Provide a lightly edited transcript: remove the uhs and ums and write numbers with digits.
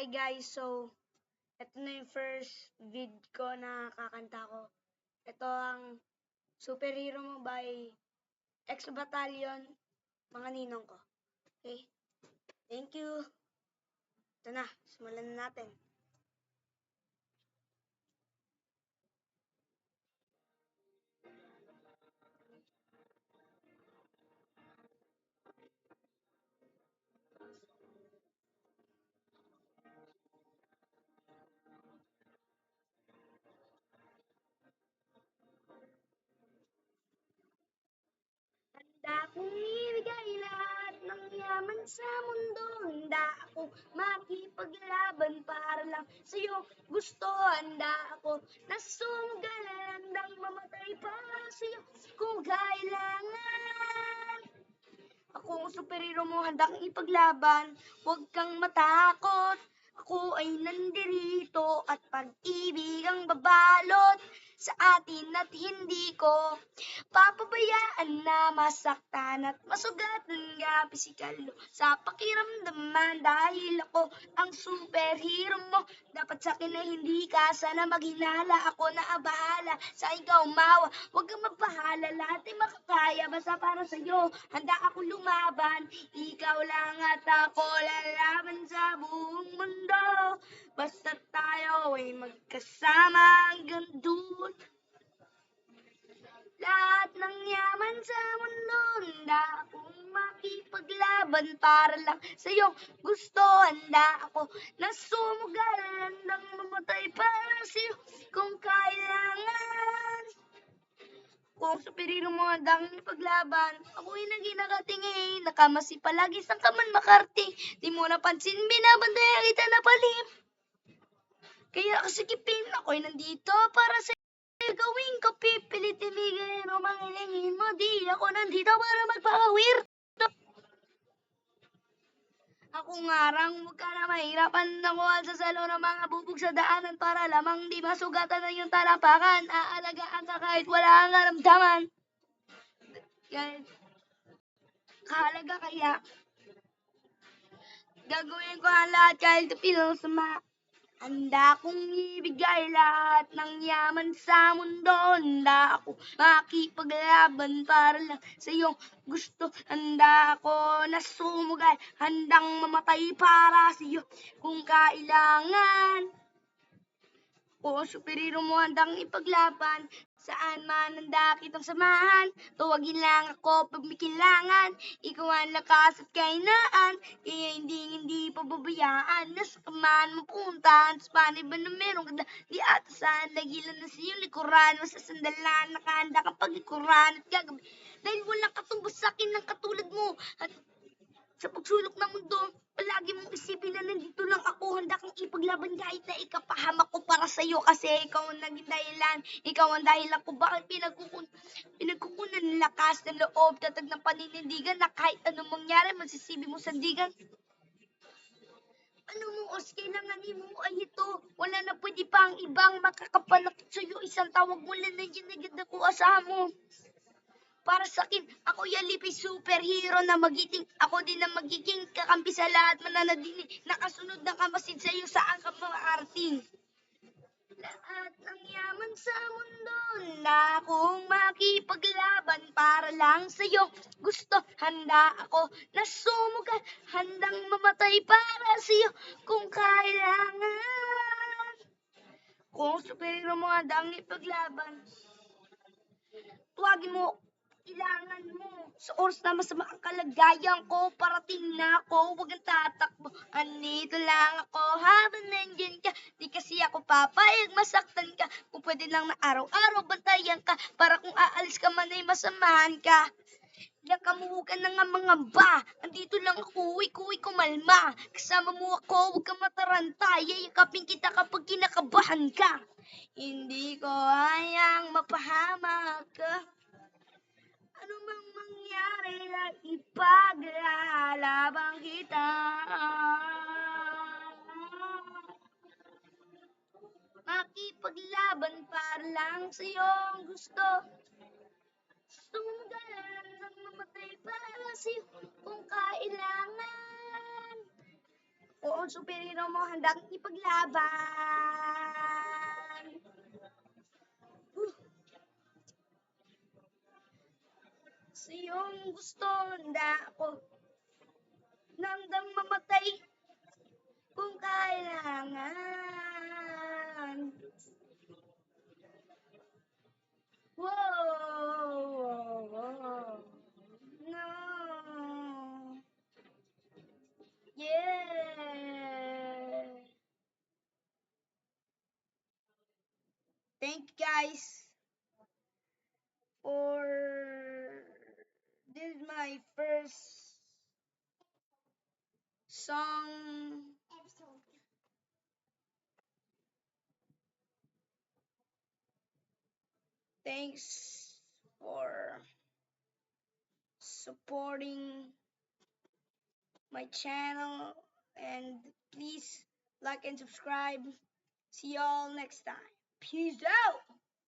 Hey guys, so ito na yung first vid ko na kakanta ko. Ito ang Superhero Mo by X Battalion, mga ninong ko. Okay? Thank you. Ito na, simulan na natin. Handa akong ibigay lahat ng yaman sa mundo. Handa ako makipaglaban para lang sa'yo. Gusto, handa ako na sumugal, handang mamatay para sa'yo kung kailangan. Ako ang superhero mo, handang ipaglaban. Huwag kang matakot. Ako ay nandirito at pag-ibig ang babalot sa atin at hindi ko papabayaan na masaktan at masugatan nga pisikal sa pakiramdaman dahil ako ang superhero mo. Dapat sa akin ay hindi ka sana maghinala. Ako na abahala sa ikaw mawa. Huwag kang mapahala, lahat ay makakaya basta para sa'yo. Handa ako lumaban, ikaw lang at ako lalaban sa buong mundo. Basta tayo ay magkasama hanggang dulo. Lahat ng yaman sa mundo, handa akong makipaglaban para lang sa'yo. Gusto, handa ako na sumugal, handang mamatay para sa'yo kung kailangan. Kung superhero mo handang ipaglaban, ako'y naging nakatingin, nakamasi palagi sa kaman makarating. Di mo napansin, binabantayan kita na palim. Kaya kasikipin, ako'y nandito para sa gawin ko, pipilit ibigay o mangilingin mo. Di ako nandito para magpakawir. Ako ngarang huwag ka na mahirapan. Nakuha sa salo ng mga bubog sa daanan para lamang di masugatan na yung talampakan. Aalagaan ka kahit wala kang karamdaman. Kahalaga kaya gagawin ko ang lahat kahit pilang sama. Handa akong ibigay lahat ng yaman sa mundo. Handa ako makipaglaban para lang sa iyong gusto. Handa ako na sumugal, handang mamatay para sa iyo kung kailangan. O superhero mo, handang ipaglaban. Saan man handa kitang samahan. Tuwagin lang ako pag may kailangan. Ikaw ang lakas at kainaan. Kaya hindi pababayaan. Nasa kaman mapuntahan. Sa paano ba na meron ka di atasan. Lagilan na sa iyong likuran. Masasandalan. Nakahanda kang paglikuran at gagabi. Dahil walang katumbas sa akin ng katulad mo. At sa pagsulok ng mundo, palagi mong isipin na nandito lang ako. Handa kang ipaglaban kahit na ikapahamak ko para sa'yo. Kasi ikaw ang naging dahilan. Ikaw ang dahilan ko bakit pinagkukunan ng lakas ng loob. Tatag ng paninindigan na kahit anong mangyari, masisibi mo sandigan. Ano mo, Os, kailanganin mo ay ito. Wala na pwede pa ang ibang makakapalakit sa'yo. Isang tawag mo lang na yan na ganda ko asahan mo. Para sa akin, ako yalipay superhero na magiting. Ako din na magiging kakampi sa lahat mananadini. Nakasunod ng kamasid sa iyo saan ka maarating. Lahat ng yaman sa mundo na akong makipaglaban para lang sa iyo. Gusto, handa ako na sumugal, handang mamatay para sa iyo kung kailangan. Kung superhero mo handang ipaglaban, tuwagin mo, kailangan mo. Sa oras na masama ang kalagayan ko, parating na ako, huwag kang tatakbo. Andito lang ako habang nandyan ka. Di kasi ako papayag masaktan ka. Kung pwede lang na araw-araw bantayan ka, para kung aalis ka man ay masamahan ka. Nakamuhugan na nga mga ba. Andito lang ako, kuwi kumalma. Kasama mo ako, huwag kang mataranta. Yayakapin kita kapag kinakabahan ka. Hindi ko hayang mapahamak ka. Ano mang mangyari na ipaglalaban kita. Makipaglaban para lang sa iyong gusto. Sumugal ng mamatay para sa iyo kung kailangan. Oo, superhero mo, handang ipaglaban. Sa iyong gusto, handa ako nandang mamatay kung kailangan. Whoa, no, yeah. Thank you guys for this is my first song. Thanks for supporting my channel and please like and subscribe. See y'all next time. Peace out.